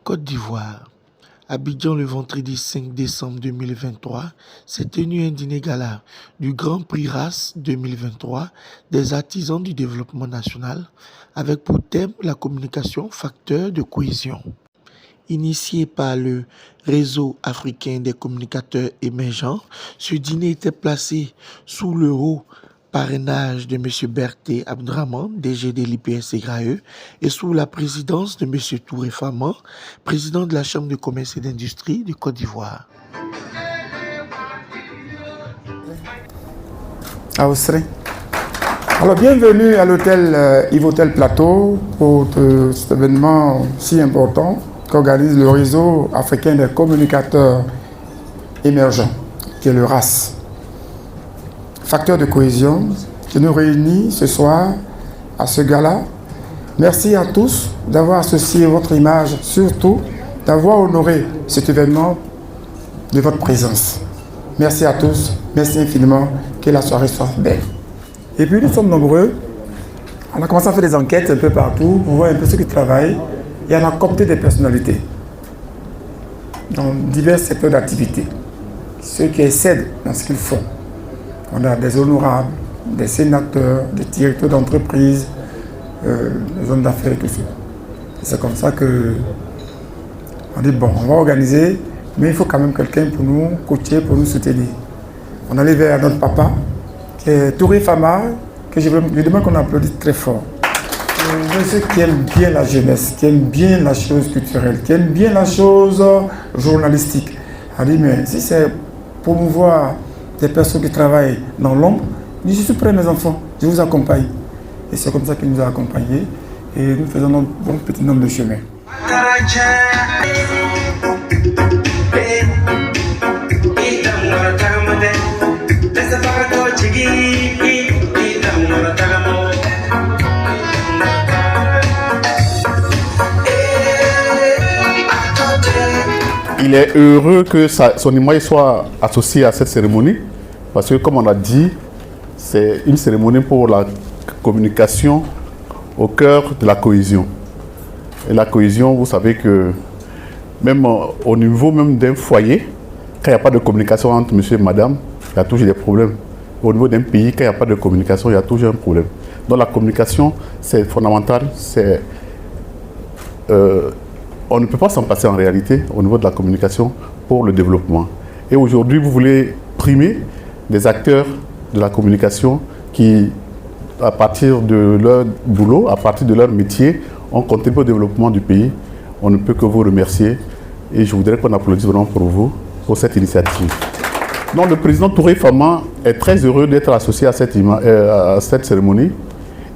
Côte d'Ivoire. Abidjan, le vendredi 5 décembre 2023, s'est tenu un dîner gala du Grand Prix RAS 2023 des artisans du développement national avec pour thème la communication facteur de cohésion. Initié par le Réseau africain des communicateurs émergents, ce dîner était placé sous le haut parrainage de M. Berté Abdraman, DG de l'IPS-SEGRAE, et sous la présidence de M. Touré Fama, président de la Chambre de commerce et d'industrie du Côte d'Ivoire. Alors, bienvenue à l'hôtel Yvotel Plateau pour cet événement si important qu'organise le Réseau africain des communicateurs émergents, qui est le RAS. Facteur de cohésion qui nous réunit ce soir à ce gala. Merci à tous d'avoir associé votre image, surtout d'avoir honoré cet événement de votre présence. Merci à tous, merci infiniment, que la soirée soit belle. Et puis nous sommes nombreux, on a commencé à faire des enquêtes un peu partout pour voir un peu ceux qui travaillent et on a coopté des personnalités dans divers secteurs d'activité, ceux qui excellent dans ce qu'ils font. On a des honorables, des sénateurs, des directeurs d'entreprise, des hommes d'affaires et tout ça. C'est comme ça que on dit bon, on va organiser, mais il faut quand même quelqu'un pour nous coacher, pour nous soutenir. On allait vers notre papa, qui est Touré Fama, que je demande qu'on applaudisse très fort. Ceux qui aiment bien la jeunesse, qui aiment bien la chose culturelle, qui aiment bien la chose journalistique. On dit mais si c'est promouvoir des personnes qui travaillent dans l'ombre, je suis prêt mes enfants, je vous accompagne. Et c'est comme ça qu'il nous a accompagnés et nous faisons notre bon petit nombre de chemin. Il est heureux que son image soit associée à cette cérémonie parce que, comme on a dit, c'est une cérémonie pour la communication au cœur de la cohésion. Et la cohésion, vous savez que même au niveau même d'un foyer, quand il n'y a pas de communication entre monsieur et madame, il y a toujours des problèmes. Au niveau d'un pays, quand il n'y a pas de communication, il y a toujours un problème. Donc la communication, c'est fondamental. On ne peut pas s'en passer en réalité au niveau de la communication pour le développement. Et aujourd'hui, vous voulez primer des acteurs de la communication qui, à partir de leur boulot, à partir de leur métier, ont contribué au développement du pays. On ne peut que vous remercier et je voudrais qu'on applaudisse vraiment pour vous, pour cette initiative. Donc, le président Touré Fama est très heureux d'être associé à cette cérémonie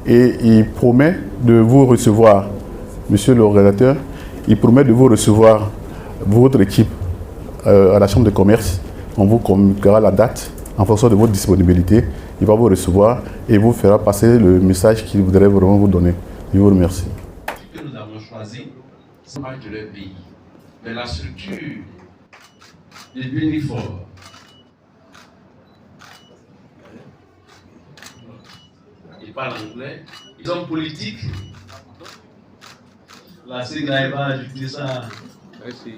et il promet de vous recevoir, monsieur l'organisateur, il promet de vous recevoir, votre équipe, à la Chambre de commerce. On vous communiquera la date en fonction de votre disponibilité. Il va vous recevoir et vous fera passer le message qu'il voudrait vraiment vous donner. Je vous remercie. Ce que nous avons choisi, c'est pas de leur pays. Mais la structure de l'uniforme, ils parlent anglais, ils sont politiques. La SEGRAE va ajouter ça. Merci.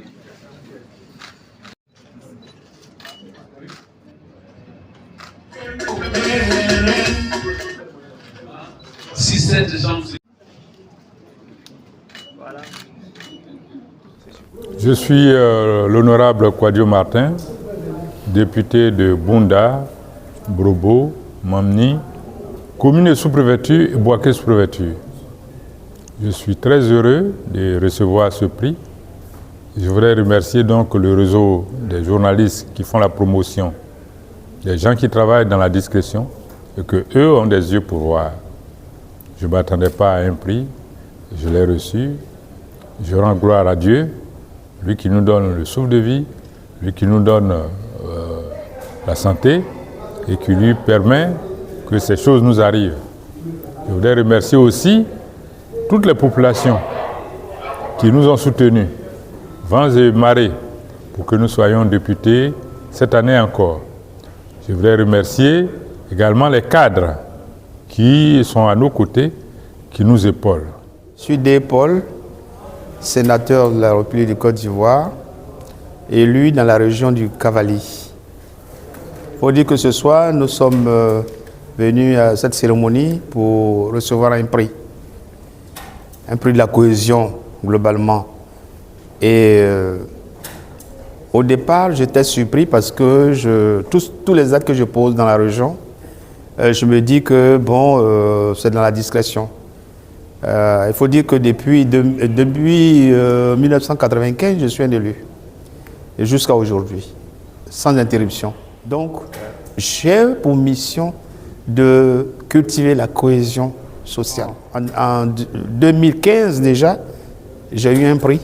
Si cette jambe. Je suis l'honorable Kouadio Martin, député de Bunda, Brobo, Mamni, commune sous-préfecture et Bouaké sous-préfecture. Je suis très heureux de recevoir ce prix. Je voudrais remercier donc le réseau des journalistes qui font la promotion, des gens qui travaillent dans la discrétion et que eux ont des yeux pour voir. Je ne m'attendais pas à un prix, je l'ai reçu. Je rends gloire à Dieu, lui qui nous donne le souffle de vie, lui qui nous donne la santé et qui lui permet que ces choses nous arrivent. Je voudrais remercier aussi toutes les populations qui nous ont soutenus, vents et marées, pour que nous soyons députés cette année encore. Je voudrais remercier également les cadres qui sont à nos côtés, qui nous épaulent. Je suis Dé Paul, sénateur de la République de Côte d'Ivoire, élu dans la région du Cavali. Pour dire que ce soir, nous sommes venus à cette cérémonie pour recevoir un prix de la cohésion globalement. Et au départ, j'étais surpris parce que tous les actes que je pose dans la région, je me dis que bon, c'est dans la discrétion. Il faut dire que depuis 1995, je suis un élu. Et jusqu'à aujourd'hui, sans interruption. Donc, j'ai pour mission de cultiver la cohésion sociale. En 2015 déjà, j'ai eu un prix.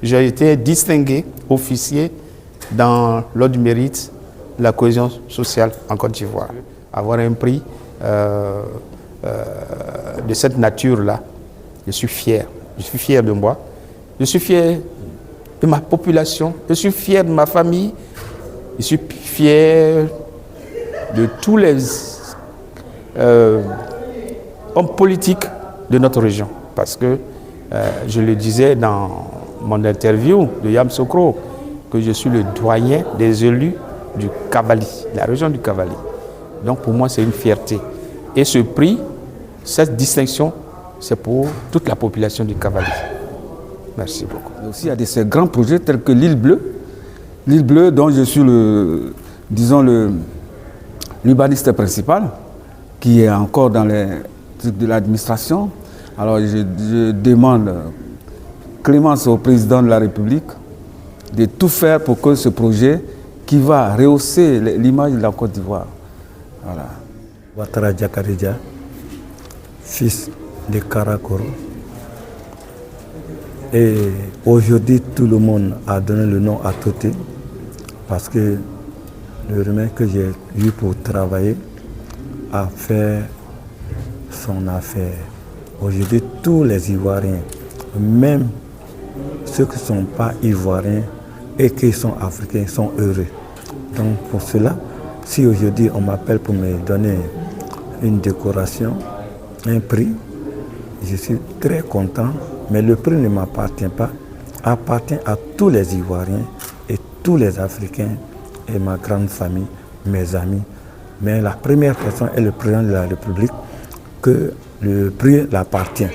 J'ai été distingué officier dans l'ordre du mérite de la cohésion sociale en Côte d'Ivoire. Avoir un prix de cette nature-là, je suis fier. Je suis fier de moi. Je suis fier de ma population. Je suis fier de ma famille. Je suis fier de tous les hommes politiques de notre région. Parce que je le disais dans mon interview de Yamoussoukro, que je suis le doyen des élus du Cavali, la région du Cavali. Donc pour moi, c'est une fierté. Et ce prix, cette distinction, c'est pour toute la population du Cavali. Merci beaucoup. Aussi, il y a ces grands projets tels que l'île Bleue dont je suis l'urbaniste principal, qui est encore dans les trucs de l'administration. Alors je demande clémence au président de la République de tout faire pour que ce projet qui va rehausser l'image de la Côte d'Ivoire. Voilà. Ouattara Diakarédia, fils de Karakoro. Et aujourd'hui, tout le monde a donné le nom à Toté parce que le remède que j'ai eu pour travailler a fait son affaire. Aujourd'hui, tous les Ivoiriens, même ceux qui ne sont pas Ivoiriens et qui sont Africains, sont heureux. Donc pour cela, si aujourd'hui on m'appelle pour me donner une décoration, un prix, je suis très content, mais le prix ne m'appartient pas, appartient à tous les Ivoiriens et tous les Africains et ma grande famille, mes amis. Mais la première personne est le président de la République, que le prix l'appartient.